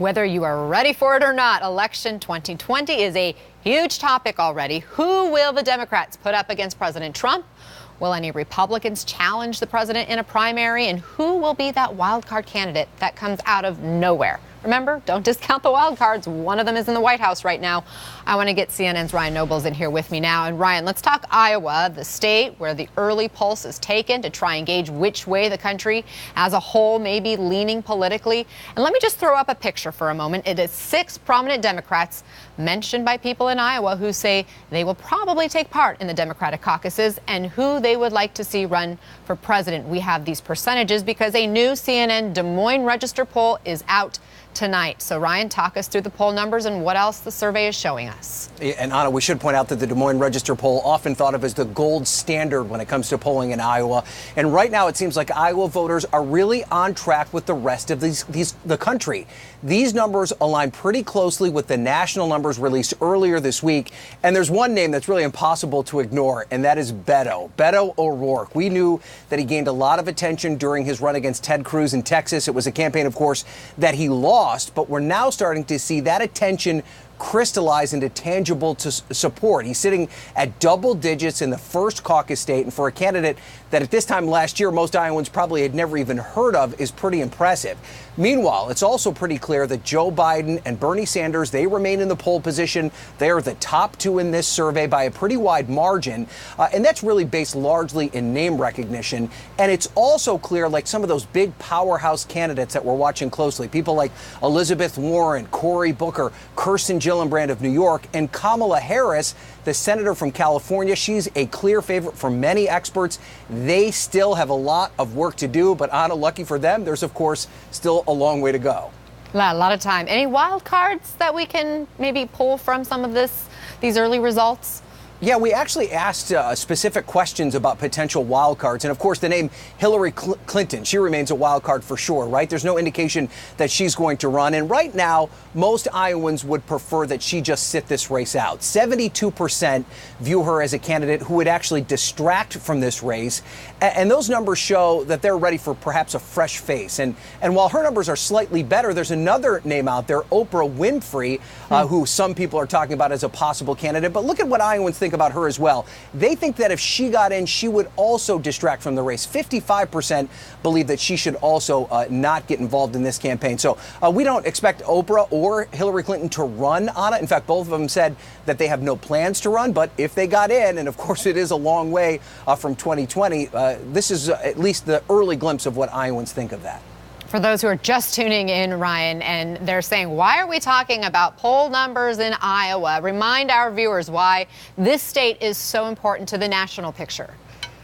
Whether you are ready for it or not, election 2020 is a huge topic already. Who will the Democrats put up against President Trump? Will any Republicans challenge the president in a primary? And who will be that wild card candidate that comes out of nowhere? Remember, don't discount the wild cards. One of them is in the White House right now. I want to get CNN's Ryan Nobles in here with me now. And Ryan, let's talk Iowa, the state where the early pulse is taken to try and gauge which way the country as a whole may be leaning politically. And let me just throw up a picture for a moment. It is 6 prominent Democrats mentioned by people in Iowa who say they will probably take part in the Democratic caucuses and who they would like to see run for president. We have these percentages because a new CNN Des Moines Register poll is out tonight. So, Ryan, talk us through the poll numbers and what else the survey is showing us. And Anna, we should point out that the Des Moines Register poll, often thought of as the gold standard when it comes to polling in Iowa. And right now, it seems like Iowa voters are really on track with the rest of the country. These numbers align pretty closely with the national numbers released earlier this week. And there's one name that's really impossible to ignore, and that is Beto O'Rourke. We knew that he gained a lot of attention during his run against Ted Cruz in Texas. It was a campaign, of course, that he lost, but we're now starting to see that attention crystallize into tangible support. He's sitting at double digits in the first caucus state, and for a candidate that at this time last year most Iowans probably had never even heard of is pretty impressive. Meanwhile, it's also pretty clear that Joe Biden and Bernie Sanders, they remain in the pole position. They are the top 2 in this survey by a pretty wide margin, and that's really based largely in name recognition. And it's also clear, like some of those big powerhouse candidates that we're watching closely, people like Elizabeth Warren, Cory Booker, Kirsten Gillibrand of New York, and Kamala Harris, the senator from California. She's a clear favorite for many experts. They still have a lot of work to do, but Anna, lucky for them, there's of course still a long way to go. A lot of time. Any wild cards that we can maybe pull from some of these early results? Yeah, we actually asked specific questions about potential wild cards. And of course, the name Hillary Clinton, she remains a wild card for sure, right? There's no indication that she's going to run. And right now, most Iowans would prefer that she just sit this race out. 72% view her as a candidate who would actually distract from this race. And those numbers show that they're ready for perhaps a fresh face. And while her numbers are slightly better, there's another name out there, Oprah Winfrey, who some people are talking about as a possible candidate. But look at what Iowans think about her as well. They think that if she got in, she would also distract from the race. 55% believe that she should also not get involved in this campaign. So we don't expect Oprah or Hillary Clinton to run on it. In fact, both of them said that they have no plans to run. But if they got in, and of course it is a long way from 2020, this is at least the early glimpse of what Iowans think of that. For those who are just tuning in, Ryan, and they're saying, why are we talking about poll numbers in Iowa? Remind our viewers why this state is so important to the national picture.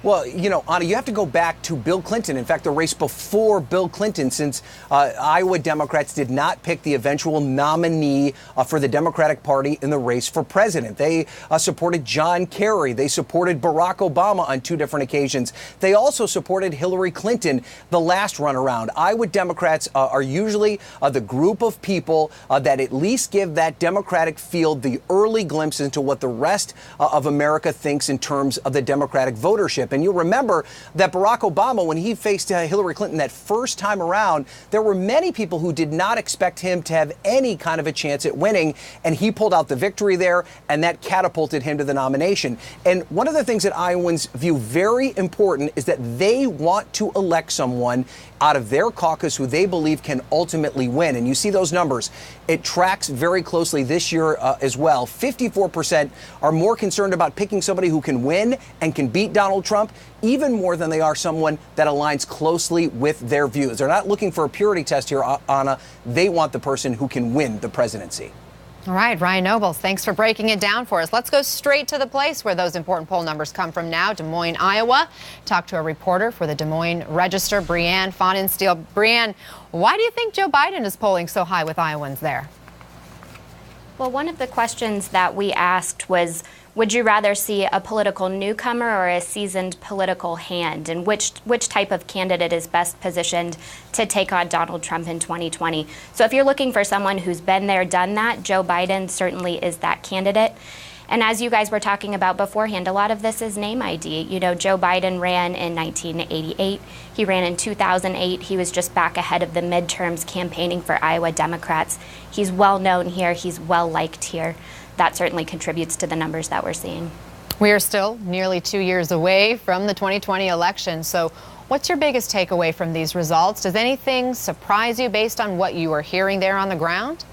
Well, you know, Anna, you have to go back to Bill Clinton. In fact, the race before Bill Clinton, since Iowa Democrats did not pick the eventual nominee for the Democratic Party in the race for president. They supported John Kerry. They supported Barack Obama on 2 different occasions. They also supported Hillary Clinton the last runaround. Iowa Democrats are usually the group of people that at least give that Democratic field the early glimpse into what the rest of America thinks in terms of the Democratic votership. And you'll remember that Barack Obama, when he faced Hillary Clinton that first time around, there were many people who did not expect him to have any kind of a chance at winning. And he pulled out the victory there, and that catapulted him to the nomination. And one of the things that Iowans view very important is that they want to elect someone out of their caucus who they believe can ultimately win. And you see those numbers. It tracks very closely this year as well. 54% are more concerned about picking somebody who can win and can beat Donald Trump, even more than they are someone that aligns closely with their views. They're not looking for a purity test here, Anna. They want the person who can win the presidency. All right, Ryan Nobles, thanks for breaking it down for us. Let's go straight to the place where those important poll numbers come from now, Des Moines, Iowa. Talk to a reporter for the Des Moines Register, Brianne Fahnensteel. Brianne, why do you think Joe Biden is polling so high with Iowans there? Well, one of the questions that we asked was, would you rather see a political newcomer or a seasoned political hand? And which type of candidate is best positioned to take on Donald Trump in 2020? So if you're looking for someone who's been there, done that, Joe Biden certainly is that candidate. And as you guys were talking about beforehand, a lot of this is name ID. You know, Joe Biden ran in 1988. He ran in 2008. He was just back ahead of the midterms campaigning for Iowa Democrats. He's well known here. He's well liked here. That certainly contributes to the numbers that we're seeing. We are still nearly 2 years away from the 2020 election. So what's your biggest takeaway from these results? Does anything surprise you based on what you are hearing there on the ground?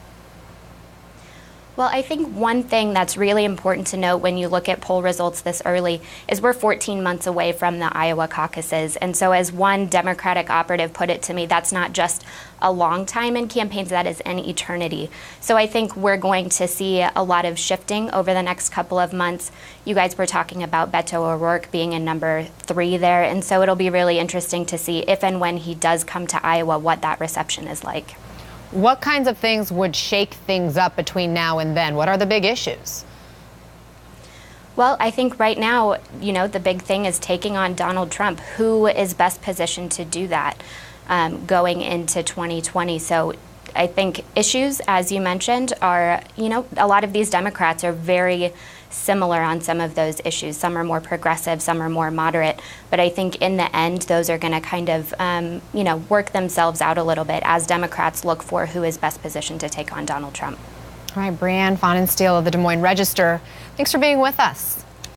Well, I think one thing that's really important to note when you look at poll results this early is we're 14 months away from the Iowa caucuses. And so as one Democratic operative put it to me, that's not just a long time in campaigns, that is an eternity. So I think we're going to see a lot of shifting over the next couple of months. You guys were talking about Beto O'Rourke being in number 3 there. And so it'll be really interesting to see if and when he does come to Iowa, what that reception is like. What kinds of things would shake things up between now and then? What are the big issues? Well, I think right now, you know, the big thing is taking on Donald Trump. Who is best positioned to do that going into 2020? So I think issues, as you mentioned, are, you know, a lot of these Democrats are very similar on some of those issues. Some are more progressive, some are more moderate. But I think in the end, those are going to kind of, you know, work themselves out a little bit as Democrats look for who is best positioned to take on Donald Trump. All right, Brianne Pfannenstiel of the Des Moines Register, thanks for being with us.